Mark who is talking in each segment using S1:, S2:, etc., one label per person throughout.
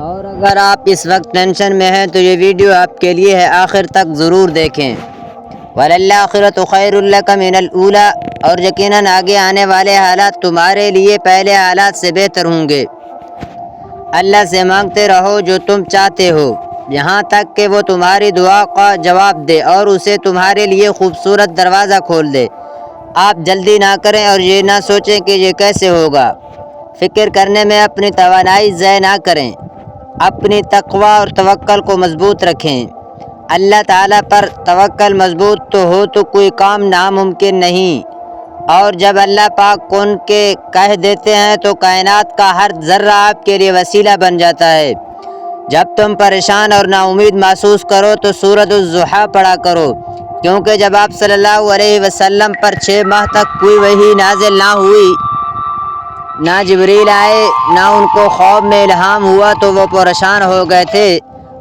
S1: اور اگر آپ اس وقت ٹینشن میں ہیں تو یہ ویڈیو آپ کے لیے ہے، آخر تک ضرور دیکھیں۔ وَلَلْآخِرَةُ خَيْرٌ لَكَ مِنَ الْأُولَىٰ، اور یقیناً آگے آنے والے حالات تمہارے لیے پہلے حالات سے بہتر ہوں گے۔ اللہ سے مانگتے رہو جو تم چاہتے ہو، یہاں تک کہ وہ تمہاری دعا کا جواب دے اور اسے تمہارے لیے خوبصورت دروازہ کھول دے۔ آپ جلدی نہ کریں اور یہ نہ سوچیں کہ یہ کیسے ہوگا۔ فکر کرنے میں اپنی توانائی ضائع نہ کریں، اپنی تقوی اور توکل کو مضبوط رکھیں۔ اللہ تعالیٰ پر توکل مضبوط تو ہو تو کوئی کام ناممکن نہیں، اور جب اللہ پاک کن کے کہہ دیتے ہیں تو کائنات کا ہر ذرہ آپ کے لیے وسیلہ بن جاتا ہے۔ جب تم پریشان اور نا امید محسوس کرو تو سورۃ الضحیٰ پڑھا کرو، کیونکہ جب آپ صلی اللہ علیہ وسلم پر 6 ماہ تک کوئی وحی نازل نہ ہوئی، نہ جبریل آئے، نہ ان کو خواب میں الہام ہوا تو وہ پریشان ہو گئے تھے۔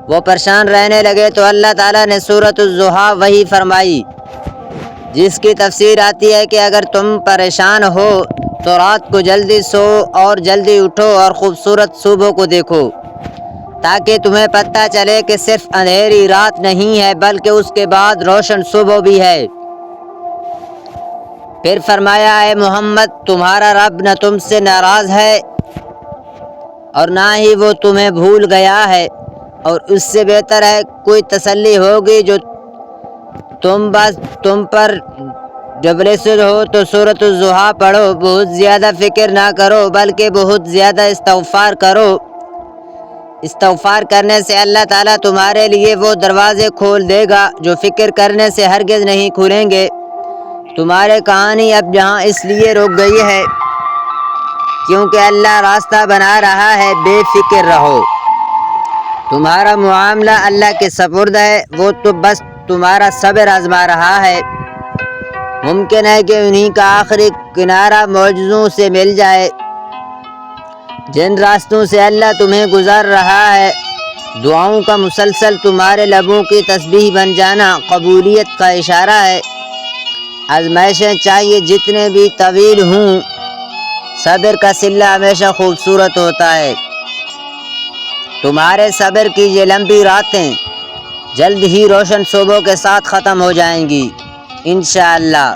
S1: وہ پریشان رہنے لگے تو اللہ تعالیٰ نے سورۃ الضحیٰ وحی فرمائی، جس کی تفسیر آتی ہے کہ اگر تم پریشان ہو تو رات کو جلدی سو اور جلدی اٹھو اور خوبصورت صبح کو دیکھو، تاکہ تمہیں پتہ چلے کہ صرف اندھیری رات نہیں ہے بلکہ اس کے بعد روشن صبح بھی ہے۔ پھر فرمایا، اے محمد، تمہارا رب نہ تم سے ناراض ہے اور نہ ہی وہ تمہیں بھول گیا ہے، اور اس سے بہتر ہے کوئی تسلی ہوگی جو تم پر جب رسد ہو تو سورۃ الضحیٰ پڑھو۔ بہت زیادہ فکر نہ کرو بلکہ بہت زیادہ استغفار کرو۔ استغفار کرنے سے اللہ تعالیٰ تمہارے لیے وہ دروازے کھول دے گا جو فکر کرنے سے ہرگز نہیں کھلیں گے۔ تمہاری کہانی اب یہاں اس لیے رک گئی ہے کیونکہ اللہ راستہ بنا رہا ہے، بے فکر رہو۔ تمہارا معاملہ اللہ کے سپرد ہے، وہ تو بس تمہارا صبر آزما رہا ہے۔ ممکن ہے کہ انہی کا آخری کنارہ معجزوں سے مل جائے، جن راستوں سے اللہ تمہیں گزار رہا ہے۔ دعاؤں کا مسلسل تمہارے لبوں کی تسبیح بن جانا قبولیت کا اشارہ ہے۔ آزمائشیں چاہیے جتنے بھی طویل ہوں، صبر کا صلہ ہمیشہ خوبصورت ہوتا ہے۔ تمہارے صبر کی یہ لمبی راتیں جلد ہی روشن صبح کے ساتھ ختم ہو جائیں گی انشاءاللہ۔